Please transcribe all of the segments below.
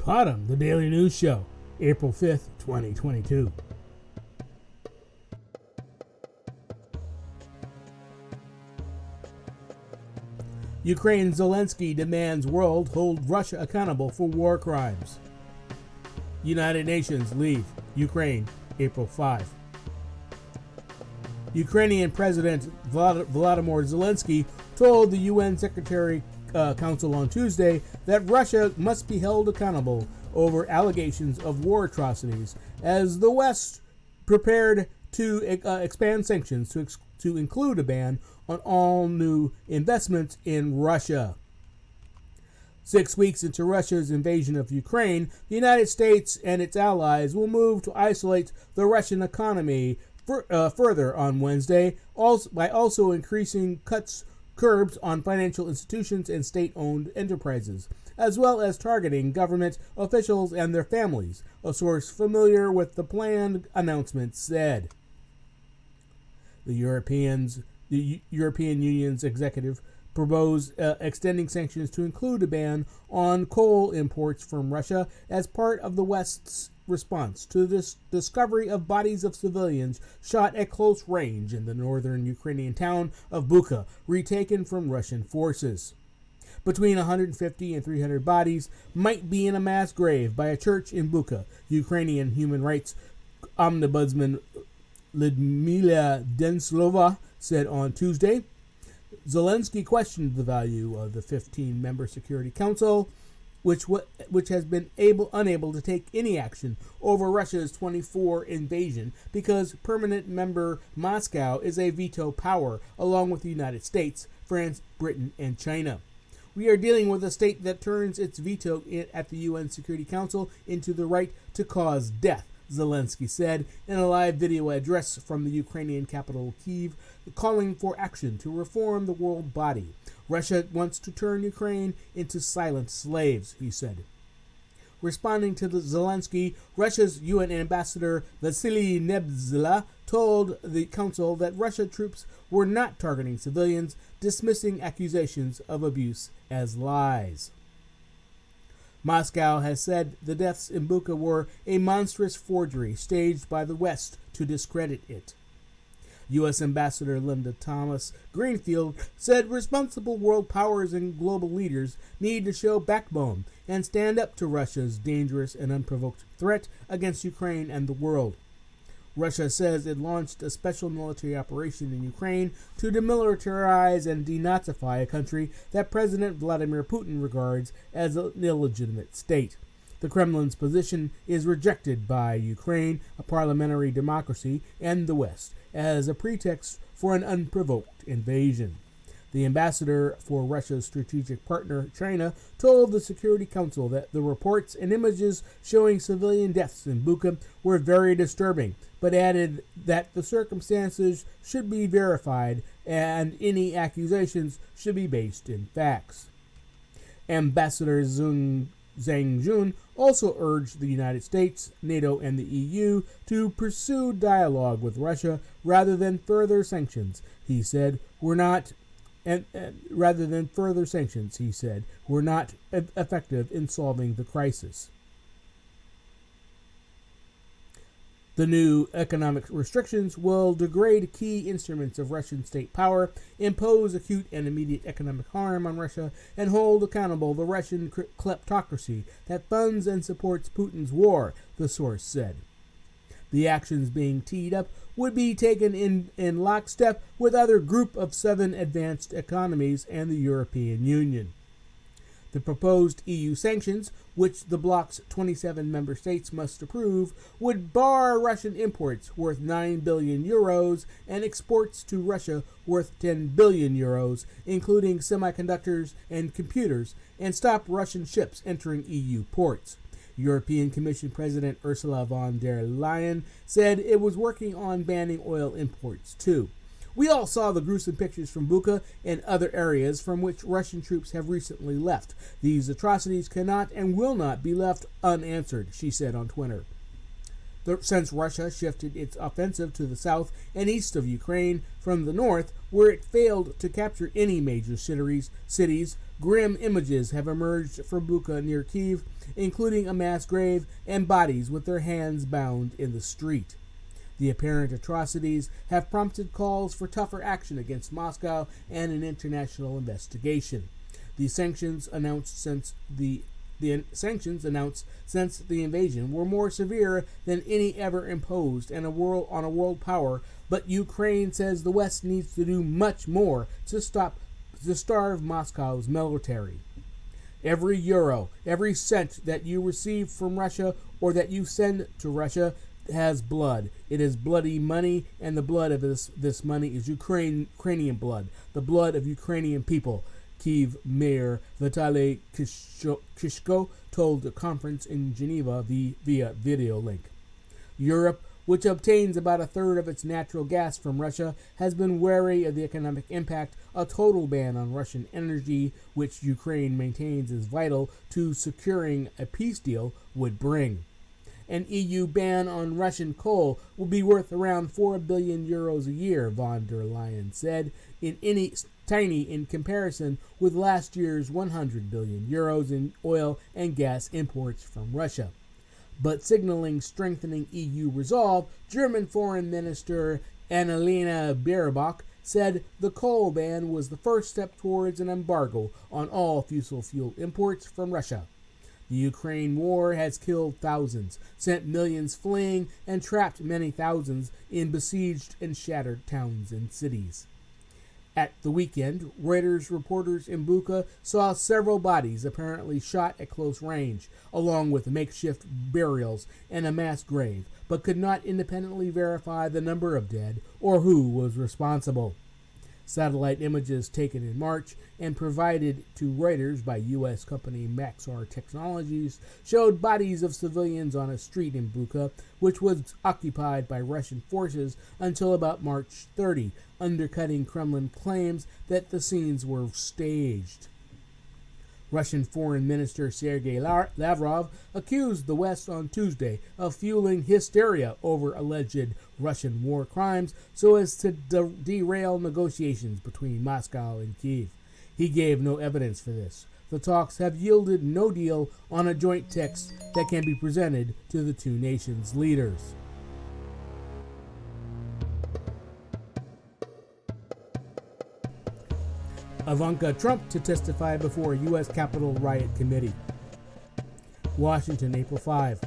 PODDOM, the Daily News Show, April 5th, 2022. Ukraine Zelensky demands world hold Russia accountable for war crimes. United Nations leave Ukraine, April 5. Ukrainian President Volodymyr Zelensky told the UN Secretary Council on Tuesday that Russia must be held accountable over allegations of war atrocities as the West prepared to expand sanctions to include a ban on all new investments in Russia. 6 weeks into Russia's invasion of Ukraine, the United States and its allies will move to isolate the Russian economy further on Wednesday, by also increasing curbs on financial institutions and state-owned enterprises, as well as targeting government officials and their families, a source familiar with the planned announcement said. The European Union's executive proposed extending sanctions to include a ban on coal imports from Russia as part of the West's response to this discovery of bodies of civilians shot at close range in the northern Ukrainian town of Bucha, retaken from Russian forces. Between 150 and 300 bodies might be in a mass grave by a church in Bucha, Ukrainian human rights ombudsman Lyudmila Denslova said on Tuesday. Zelensky questioned the value of the 15-member Security Council, which has been unable to take any action over Russia's 24 invasion because permanent member Moscow is a veto power along with the United States, France, Britain, and China. We are dealing with a state that turns its veto at the UN Security Council into the right to cause death, Zelensky said in a live video address from the Ukrainian capital Kyiv, calling for action to reform the world body. Russia wants to turn Ukraine into silent slaves, he said. Responding to Zelensky, Russia's UN ambassador Vasily Nebzela told the council that Russian troops were not targeting civilians, dismissing accusations of abuse as lies. Moscow has said the deaths in Bucha were a monstrous forgery staged by the West to discredit it. U.S. Ambassador Linda Thomas Greenfield said responsible world powers and global leaders need to show backbone and stand up to Russia's dangerous and unprovoked threat against Ukraine and the world. Russia says it launched a special military operation in Ukraine to demilitarize and denazify a country that President Vladimir Putin regards as an illegitimate state. The Kremlin's position is rejected by Ukraine, a parliamentary democracy, and the West, as a pretext for an unprovoked invasion. The ambassador for Russia's strategic partner, China, told the Security Council that the reports and images showing civilian deaths in Bucha were very disturbing, but added that the circumstances should be verified and any accusations should be based in facts. Ambassador Zhang Jun also urged the United States, NATO, and the EU to pursue dialogue with Russia rather than further sanctions. He said, we're not effective in solving the crisis. The new economic restrictions will degrade key instruments of Russian state power, impose acute and immediate economic harm on Russia, and hold accountable the Russian kleptocracy that funds and supports Putin's war, the source said. The actions being teed up would be taken in lockstep with other Group of 7 advanced economies and the European Union. The proposed EU sanctions, which the bloc's 27 member states must approve, would bar Russian imports worth 9 billion euros and exports to Russia worth 10 billion euros, including semiconductors and computers, and stop Russian ships entering EU ports. European Commission President Ursula von der Leyen said it was working on banning oil imports too. We all saw the gruesome pictures from Bucha and other areas from which Russian troops have recently left. These atrocities cannot and will not be left unanswered, she said on Twitter. Since Russia shifted its offensive to the south and east of Ukraine from the north, where it failed to capture any major cities, Grim images have emerged from Bucha near Kyiv, including a mass grave and bodies with their hands bound in the street. The apparent atrocities have prompted calls for tougher action against Moscow and an international investigation. The sanctions announced since the invasion were more severe than any ever imposed on a world power, but Ukraine says the West needs to do much more to starve Moscow's military. Every euro, every cent that you receive from Russia or that you send to Russia has blood. It is bloody money, and the blood of this money is Ukrainian blood, the blood of Ukrainian people. Kyiv Mayor Vitaly Klitschko told a conference in Geneva via video link. Europe, which obtains about a third of its natural gas from Russia, has been wary of the economic impact a total ban on Russian energy, which Ukraine maintains is vital to securing a peace deal, would bring. An EU ban on Russian coal will be worth around 4 billion euros a year, von der Leyen said, tiny in comparison with last year's 100 billion euros in oil and gas imports from Russia. But signaling strengthening EU resolve, German Foreign Minister Annalena Baerbock said the coal ban was the first step towards an embargo on all fossil fuel imports from Russia. The Ukraine war has killed thousands, sent millions fleeing, and trapped many thousands in besieged and shattered towns and cities. At the weekend, Reuters reporters in Bucha saw several bodies apparently shot at close range, along with makeshift burials and a mass grave, but could not independently verify the number of dead or who was responsible. Satellite images taken in March and provided to Reuters by U.S. company Maxar Technologies showed bodies of civilians on a street in Bucha, which was occupied by Russian forces until about March 30, undercutting Kremlin claims that the scenes were staged. Russian Foreign Minister Sergei Lavrov accused the West on Tuesday of fueling hysteria over alleged Russian war crimes so as to derail negotiations between Moscow and Kyiv. He gave no evidence for this. The talks have yielded no deal on a joint text that can be presented to the two nations' leaders. Ivanka Trump to testify before U.S. Capitol riot committee. Washington, April 5.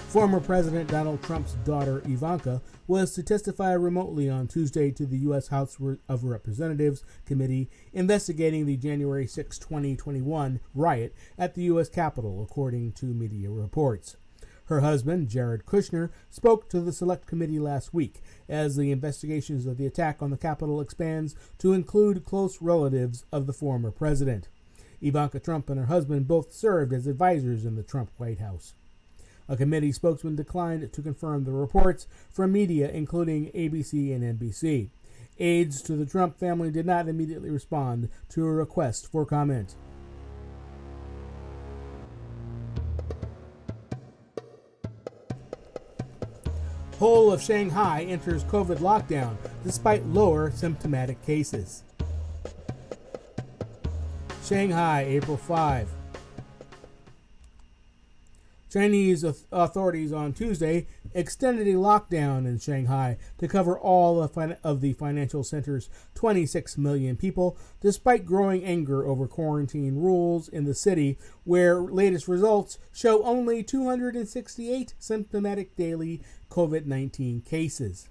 Former President Donald Trump's daughter, Ivanka, was to testify remotely on Tuesday to the U.S. House of Representatives committee investigating the January 6, 2021 riot at the U.S. Capitol, according to media reports. Her husband, Jared Kushner, spoke to the Select Committee last week as the investigations of the attack on the Capitol expands to include close relatives of the former president. Ivanka Trump and her husband both served as advisors in the Trump White House. A committee spokesman declined to confirm the reports from media, including ABC and NBC. Aides to the Trump family did not immediately respond to a request for comment. Whole of Shanghai enters COVID lockdown despite lower symptomatic cases. Shanghai, April 5. Chinese authorities on Tuesday extended a lockdown in Shanghai to cover all of the financial center's 26 million people, despite growing anger over quarantine rules in the city, where latest results show only 268 symptomatic daily COVID-19 cases.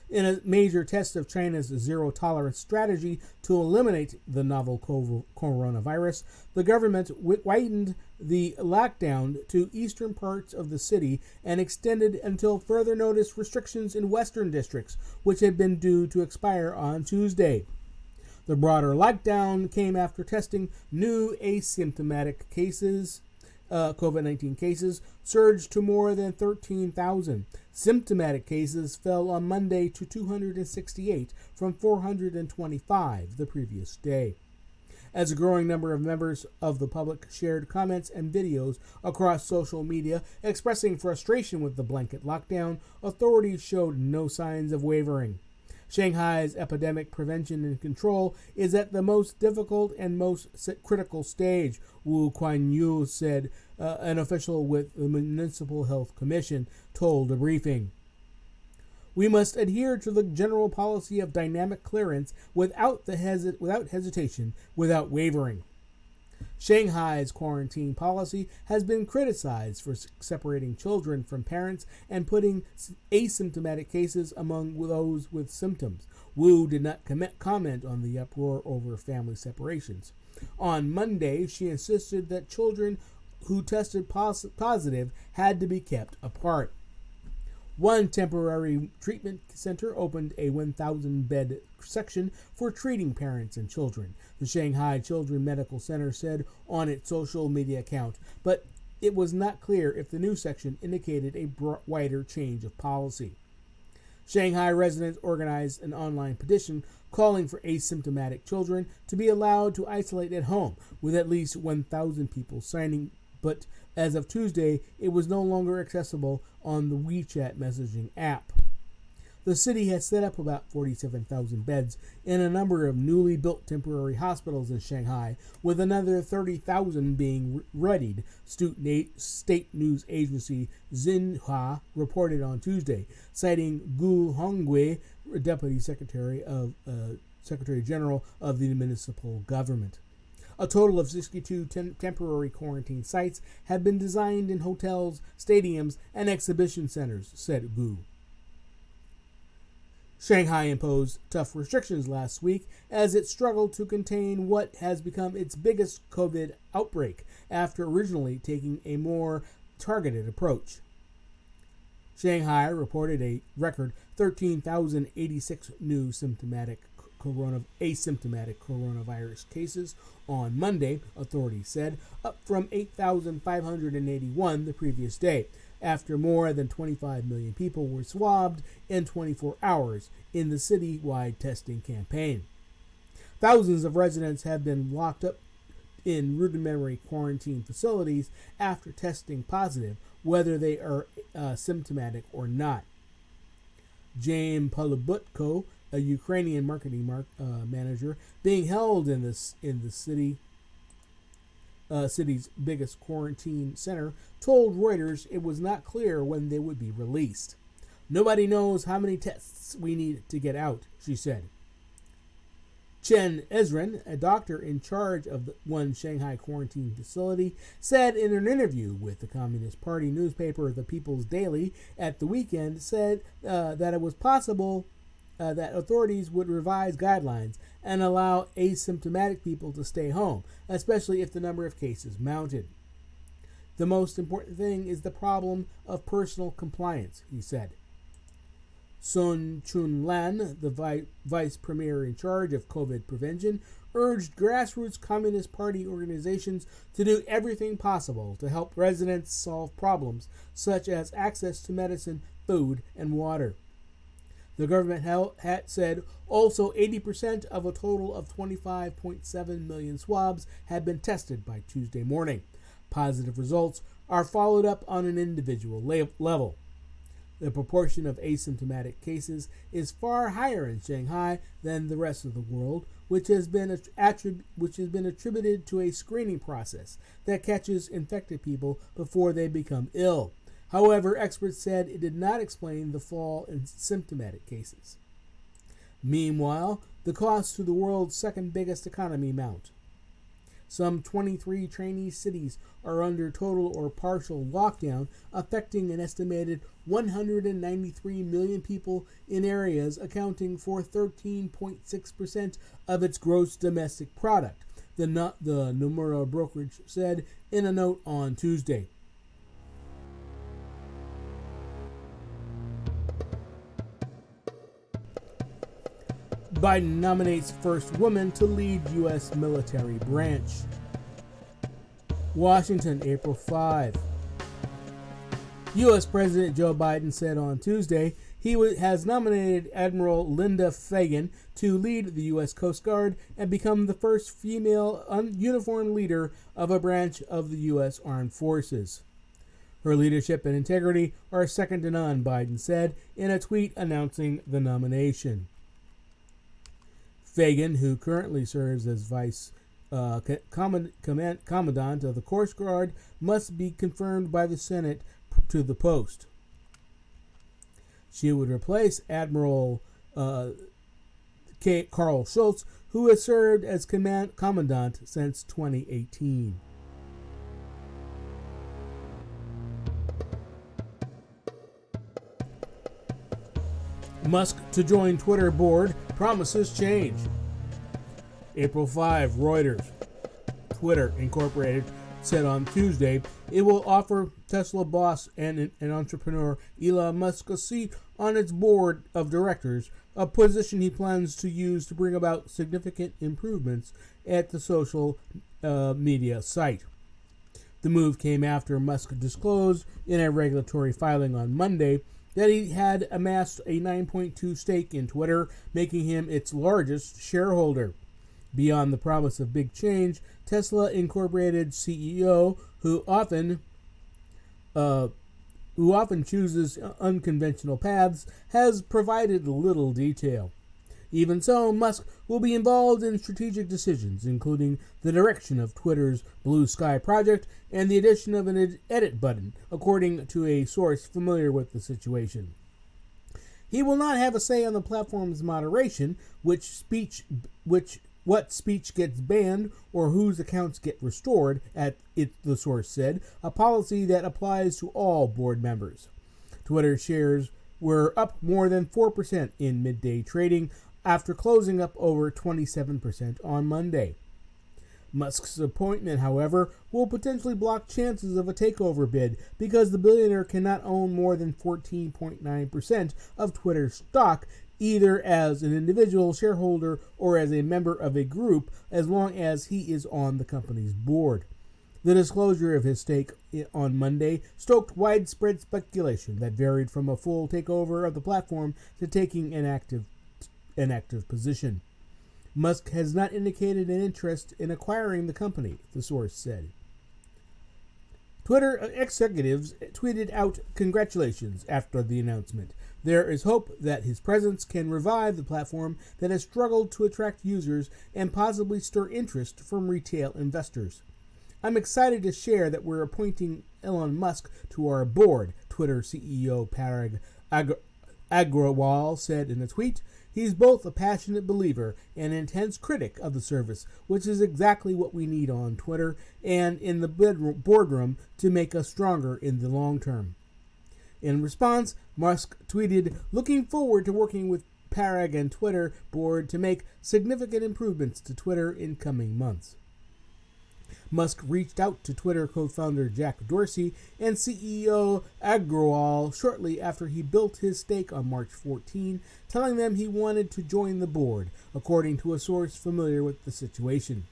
In a major test of China's zero-tolerance strategy to eliminate the novel coronavirus, the government widened the lockdown to eastern parts of the city and extended until further notice restrictions in western districts, which had been due to expire on Tuesday. The broader lockdown came after testing new asymptomatic cases. COVID-19 cases surged to more than 13,000. Symptomatic cases fell on Monday to 268 from 425 the previous day. As a growing number of members of the public shared comments and videos across social media expressing frustration with the blanket lockdown, authorities showed no signs of wavering. Shanghai's epidemic prevention and control is at the most difficult and most critical stage, Wu Kuan-yu said, an official with the Municipal Health Commission told a briefing. We must adhere to the general policy of dynamic clearance without hesitation, without wavering. Shanghai's quarantine policy has been criticized for separating children from parents and putting asymptomatic cases among those with symptoms. Wu did not comment on the uproar over family separations. On Monday, she insisted that children who tested positive had to be kept apart. One temporary treatment center opened a 1,000-bed section for treating parents and children, the Shanghai Children's Medical Center said on its social media account, but it was not clear if the new section indicated a wider change of policy. Shanghai residents organized an online petition calling for asymptomatic children to be allowed to isolate at home, with at least 1,000 people signing, but as of Tuesday, it was no longer accessible on the WeChat messaging app. The city has set up about 47,000 beds in a number of newly built temporary hospitals in Shanghai, with another 30,000 being readied, state news agency Xinhua reported on Tuesday, citing Gu Hongwei, Deputy Secretary General of the municipal government. A total of 62 temporary quarantine sites have been designed in hotels, stadiums, and exhibition centers, said Gu. Shanghai imposed tough restrictions last week as it struggled to contain what has become its biggest COVID outbreak after originally taking a more targeted approach. Shanghai reported a record 13,086 new asymptomatic coronavirus cases on Monday, authorities said, up from 8,581 the previous day, after more than 25 million people were swabbed in 24 hours in the citywide testing campaign. Thousands of residents have been locked up in rudimentary quarantine facilities after testing positive, whether they are symptomatic or not. James Polubutko, a Ukrainian marketing manager, being held in the city's biggest quarantine center, told Reuters it was not clear when they would be released. Nobody knows how many tests we need to get out, she said. Chen Ezrin, a doctor in charge of one Shanghai quarantine facility, said in an interview with the Communist Party newspaper The People's Daily at the weekend, said that it was possible that authorities would revise guidelines and allow asymptomatic people to stay home, especially if the number of cases mounted. The most important thing is the problem of personal compliance, he said. Sun Chunlan, the vice premier in charge of COVID prevention, urged grassroots Communist Party organizations to do everything possible to help residents solve problems such as access to medicine, food, and water. The government had said also 80% of a total of 25.7 million swabs had been tested by Tuesday morning. Positive results are followed up on an individual level. The proportion of asymptomatic cases is far higher in Shanghai than the rest of the world, which has been attributed to a screening process that catches infected people before they become ill. However, experts said it did not explain the fall in symptomatic cases. Meanwhile, the costs to the world's second biggest economy mount. Some 23 Chinese cities are under total or partial lockdown, affecting an estimated 193 million people in areas accounting for 13.6% of its gross domestic product, the Nomura brokerage said in a note on Tuesday. Biden nominates first woman to lead U.S. military branch. Washington, April 5. U.S. President Joe Biden said on Tuesday he has nominated Admiral Linda Fagan to lead the U.S. Coast Guard and become the first female uniformed leader of a branch of the U.S. Armed Forces. Her leadership and integrity are second to none, Biden said in a tweet announcing the nomination. Fagan, who currently serves as vice commandant of the Coast Guard, must be confirmed by the Senate to the post. She would replace Admiral Carl Schultz, who has served as commandant since 2018. Musk to join Twitter board, promises change. April 5, Reuters. Twitter Incorporated said on Tuesday it will offer Tesla boss and entrepreneur Elon Musk a seat on its board of directors, a position he plans to use to bring about significant improvements at the social media site. The move came after Musk disclosed in a regulatory filing on Monday that he had amassed a 9.2% stake in Twitter, making him its largest shareholder. Beyond the promise of big change, Tesla Incorporated CEO, who often chooses unconventional paths, has provided little detail. Even so, Musk will be involved in strategic decisions, including the direction of Twitter's Blue Sky project and the addition of an edit button, according to a source familiar with the situation. He will not have a say on the platform's moderation, what speech gets banned or whose accounts get restored, the source said, a policy that applies to all board members. Twitter shares were up more than 4% in midday trading, after closing up over 27% on Monday. Musk's appointment, however, will potentially block chances of a takeover bid because the billionaire cannot own more than 14.9% of Twitter's stock, either as an individual shareholder or as a member of a group, as long as he is on the company's board. The disclosure of his stake on Monday stoked widespread speculation that varied from a full takeover of the platform to taking an active position. Musk has not indicated an interest in acquiring the company, the source said. Twitter executives tweeted out congratulations after the announcement. There is hope that his presence can revive the platform that has struggled to attract users and possibly stir interest from retail investors. I'm excited to share that we're appointing Elon Musk to our board, Twitter CEO Parag Agrawal said in a tweet. He's both a passionate believer and intense critic of the service, which is exactly what we need on Twitter and in the boardroom to make us stronger in the long term. In response, Musk tweeted, looking forward to working with Parag and Twitter board to make significant improvements to Twitter in coming months. Musk reached out to Twitter co-founder Jack Dorsey and CEO Agrawal shortly after he built his stake on March 14, telling them he wanted to join the board, according to a source familiar with the situation.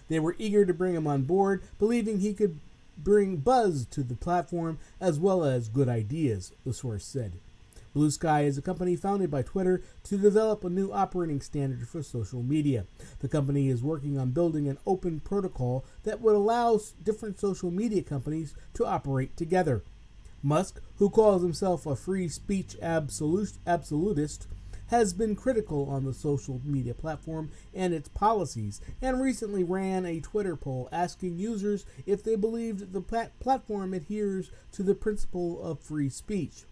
They were eager to bring him on board, believing he could bring buzz to the platform as well as good ideas, the source said. Blue Sky is a company founded by Twitter to develop a new operating standard for social media. The company is working on building an open protocol that would allow different social media companies to operate together. Musk, who calls himself a free speech absolutist, has been critical on the social media platform and its policies, and recently ran a Twitter poll asking users if they believed the platform adheres to the principle of free speech.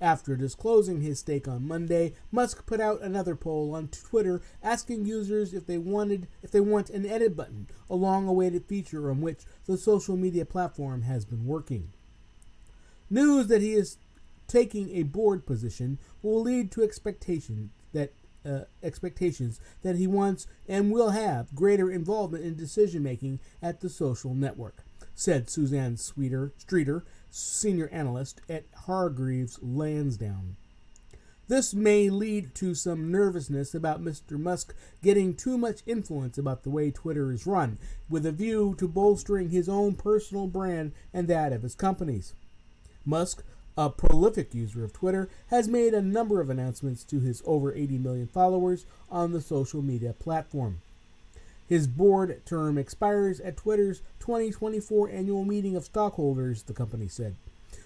After disclosing his stake on Monday, Musk put out another poll on Twitter asking users if they want an edit button, a long-awaited feature on which the social media platform has been working. News that he is taking a board position will lead to expectations that he wants and will have greater involvement in decision-making at the social network, said Suzanne Streeter, senior analyst at Hargreaves Lansdowne. This may lead to some nervousness about Mr. Musk getting too much influence about the way Twitter is run, with a view to bolstering his own personal brand and that of his companies. Musk, a prolific user of Twitter, has made a number of announcements to his over 80 million followers on the social media platform. His board term expires at Twitter's 2024 annual meeting of stockholders, the company said.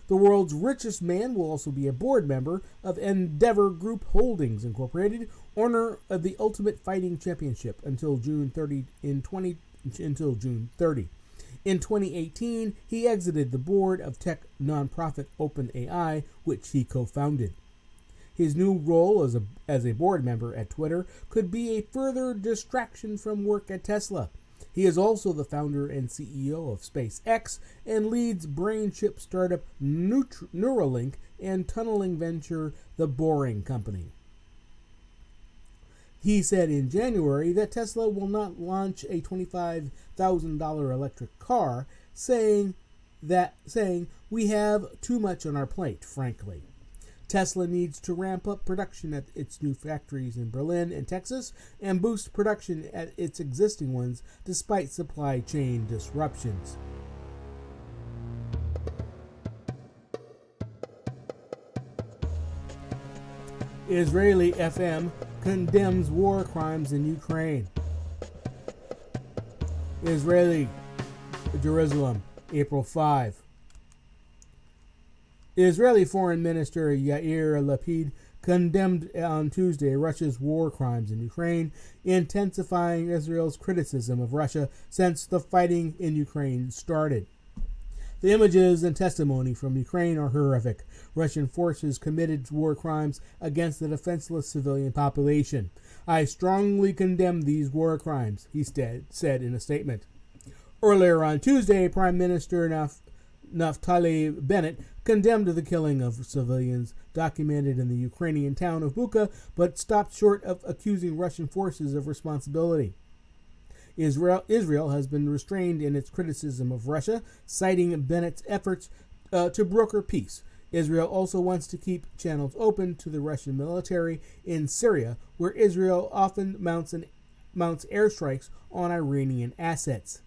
The world's richest man will also be a board member of Endeavor Group Holdings Incorporated, owner of the Ultimate Fighting Championship until June 30. In 2018, he exited the board of tech nonprofit OpenAI, which he co-founded. His new role as a board member at Twitter could be a further distraction from work at Tesla. He is also the founder and CEO of SpaceX and leads brain chip startup Neuralink and tunneling venture The Boring Company. He said in January that Tesla will not launch a $25,000 electric car, saying, "We have too much on our plate, frankly." Tesla needs to ramp up production at its new factories in Berlin and Texas and boost production at its existing ones despite supply chain disruptions. Israeli FM condemns war crimes in Ukraine. Israeli Jerusalem, April 5. Israeli Foreign Minister Yair Lapid condemned on Tuesday Russia's war crimes in Ukraine, intensifying Israel's criticism of Russia since the fighting in Ukraine started. The images and testimony from Ukraine are horrific. Russian forces committed war crimes against the defenseless civilian population. I strongly condemn these war crimes, he said in a statement. Earlier on Tuesday, Prime Minister Naftali Bennett condemned the killing of civilians documented in the Ukrainian town of Bucha, but stopped short of accusing Russian forces of responsibility. Israel has been restrained in its criticism of Russia, citing Bennett's efforts to broker peace. Israel also wants to keep channels open to the Russian military in Syria, where Israel often mounts airstrikes on Iranian assets.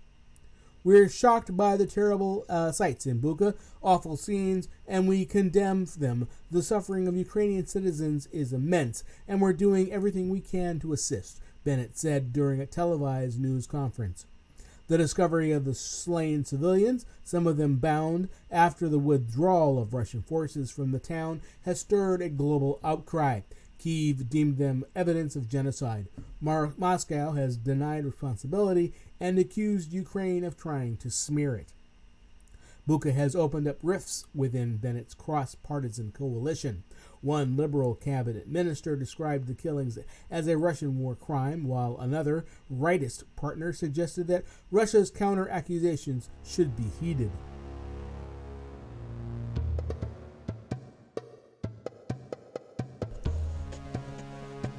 We're shocked by the terrible sights in Bucha, awful scenes, and we condemn them. The suffering of Ukrainian citizens is immense, and we're doing everything we can to assist, Bennett said during a televised news conference. The discovery of the slain civilians, some of them bound after the withdrawal of Russian forces from the town, has stirred a global outcry. Kyiv deemed them evidence of genocide. Moscow has denied responsibility and accused Ukraine of trying to smear it. Bucha has opened up rifts within Bennett's cross-partisan coalition. One liberal cabinet minister described the killings as a Russian war crime, while another rightist partner suggested that Russia's counter-accusations should be heeded.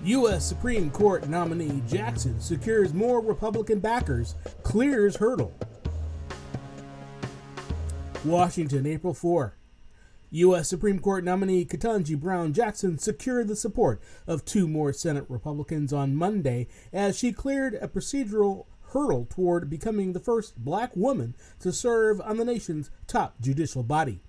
U.S. Supreme Court nominee Jackson secures more Republican backers, clears hurdle. Washington, April 4. U.S. Supreme Court nominee Ketanji Brown Jackson secured the support of two more Senate Republicans on Monday as she cleared a procedural hurdle toward becoming the first black woman to serve on the nation's top judicial body.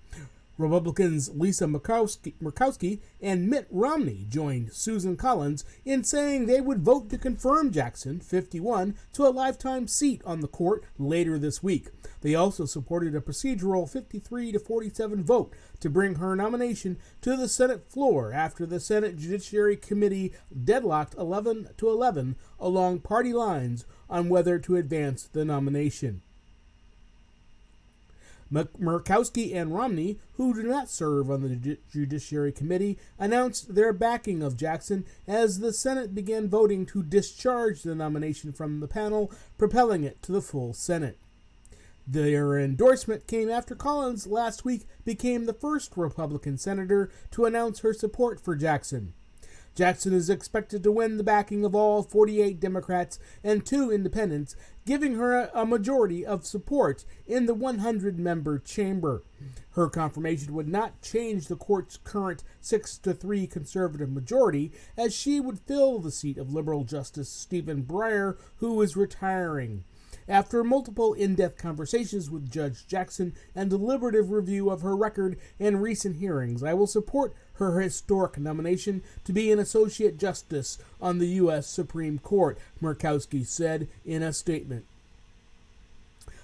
Republicans Lisa Murkowski and Mitt Romney joined Susan Collins in saying they would vote to confirm Jackson, 51, to a lifetime seat on the court later this week. They also supported a procedural 53-47 vote to bring her nomination to the Senate floor after the Senate Judiciary Committee deadlocked 11-11 along party lines on whether to advance the nomination. Murkowski and Romney, who do not serve on the Judiciary Committee, announced their backing of Jackson as the Senate began voting to discharge the nomination from the panel, propelling it to the full Senate. Their endorsement came after Collins last week became the first Republican senator to announce her support for Jackson. Jackson is expected to win the backing of all 48 Democrats and 2 independents, giving her a majority of support in the 100-member chamber. Her confirmation would not change the court's current 6-3 conservative majority, as she would fill the seat of liberal Justice Stephen Breyer, who is retiring. After multiple in-depth conversations with Judge Jackson and deliberative review of her record and recent hearings, I will support her historic nomination to be an Associate Justice on the U.S. Supreme Court, Murkowski said in a statement.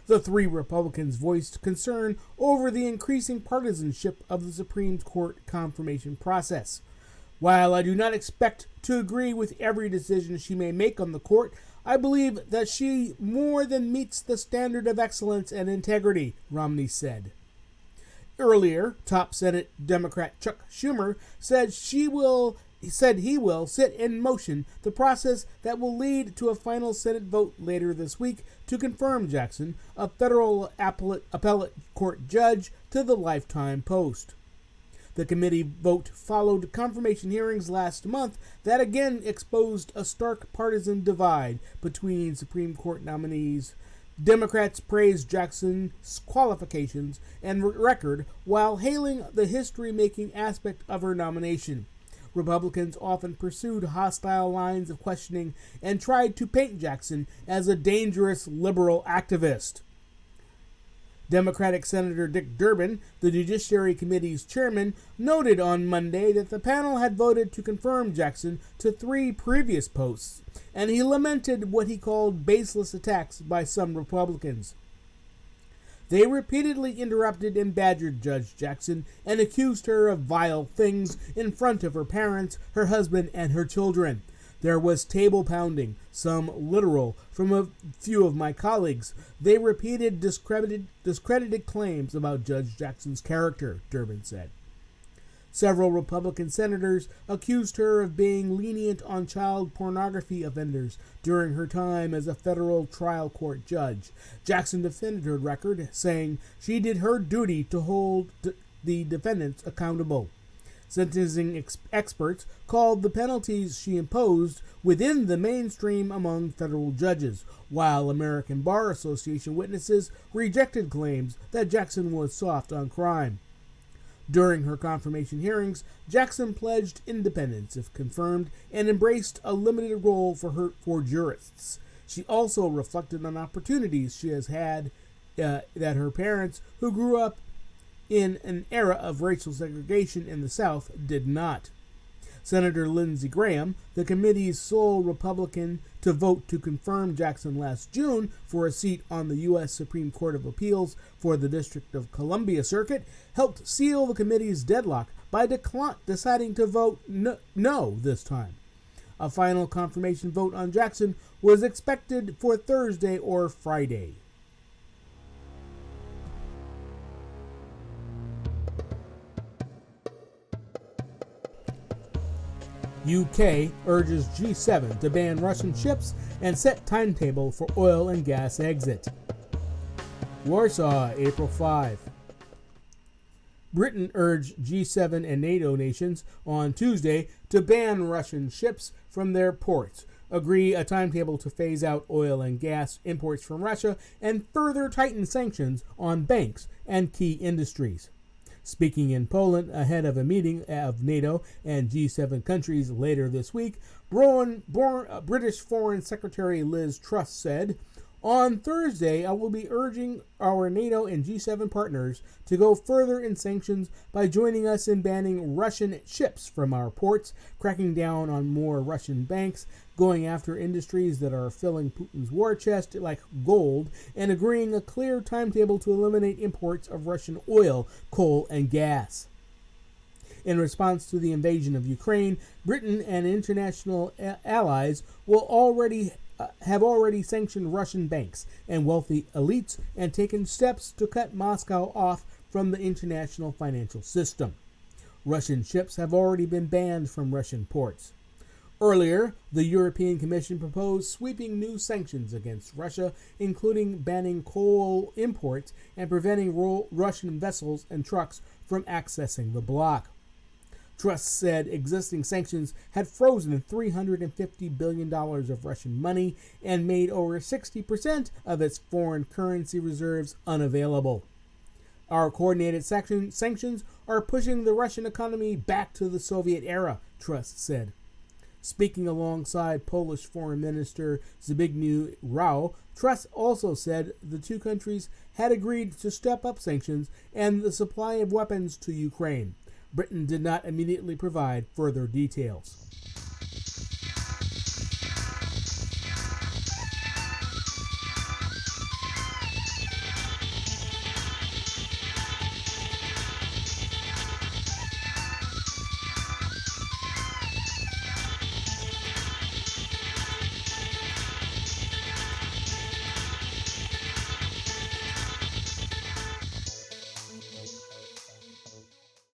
The three Republicans voiced concern over the increasing partisanship of the Supreme Court confirmation process. While I do not expect to agree with every decision she may make on the court, I believe that she more than meets the standard of excellence and integrity, Romney said. Earlier, top Senate Democrat Chuck Schumer said he will set in motion the process that will lead to a final Senate vote later this week to confirm Jackson, a federal appellate court judge, to the lifetime post. The committee vote followed confirmation hearings last month that again exposed a stark partisan divide between Supreme Court nominees. Democrats praised Jackson's qualifications and record while hailing the history-making aspect of her nomination. Republicans often pursued hostile lines of questioning and tried to paint Jackson as a dangerous liberal activist. Democratic Senator Dick Durbin, the Judiciary Committee's chairman, noted on Monday that the panel had voted to confirm Jackson to 3 previous posts, and he lamented what he called baseless attacks by some Republicans. They repeatedly interrupted and badgered Judge Jackson and accused her of vile things in front of her parents, her husband, and her children. There was table pounding, some literal, from a few of my colleagues. They repeated discredited claims about Judge Jackson's character, Durbin said. Several Republican senators accused her of being lenient on child pornography offenders during her time as a federal trial court judge. Jackson defended her record, saying she did her duty to hold the defendants accountable. Sentencing experts called the penalties she imposed within the mainstream among federal judges, while American Bar Association witnesses rejected claims that Jackson was soft on crime. During her confirmation hearings, Jackson pledged independence if confirmed and embraced a limited role for jurists. She also reflected on opportunities she has had that her parents, who grew up in an era of racial segregation in the South, did not. Senator Lindsey Graham, the committee's sole Republican to vote to confirm Jackson last June for a seat on the U.S. Supreme Court of Appeals for the District of Columbia Circuit, helped seal the committee's deadlock by deciding to vote no this time. A final confirmation vote on Jackson was expected for Thursday or Friday. UK urges G7 to ban Russian ships and set timetable for oil and gas exit. Warsaw, April 5. Britain urged G7 and NATO nations on Tuesday to ban Russian ships from their ports, agree a timetable to phase out oil and gas imports from Russia, and further tighten sanctions on banks and key industries. Speaking in Poland ahead of a meeting of NATO and G7 countries later this week, British Foreign Secretary Liz Truss said, "On Thursday, I will be urging our NATO and G7 partners to go further in sanctions by joining us in banning Russian ships from our ports, cracking down on more Russian banks, going after industries that are filling Putin's war chest like gold, and agreeing a clear timetable to eliminate imports of Russian oil, coal, and gas." In response to the invasion of Ukraine, Britain and international allies have already sanctioned Russian banks and wealthy elites and taken steps to cut Moscow off from the international financial system. Russian ships have already been banned from Russian ports. Earlier, the European Commission proposed sweeping new sanctions against Russia, including banning coal imports and preventing Russian vessels and trucks from accessing the bloc. Truss said existing sanctions had frozen $350 billion of Russian money and made over 60% of its foreign currency reserves unavailable. Our coordinated sanctions are pushing the Russian economy back to the Soviet era, Truss said. Speaking alongside Polish Foreign Minister Zbigniew Rau, Truss also said the two countries had agreed to step up sanctions and the supply of weapons to Ukraine. Britain did not immediately provide further details.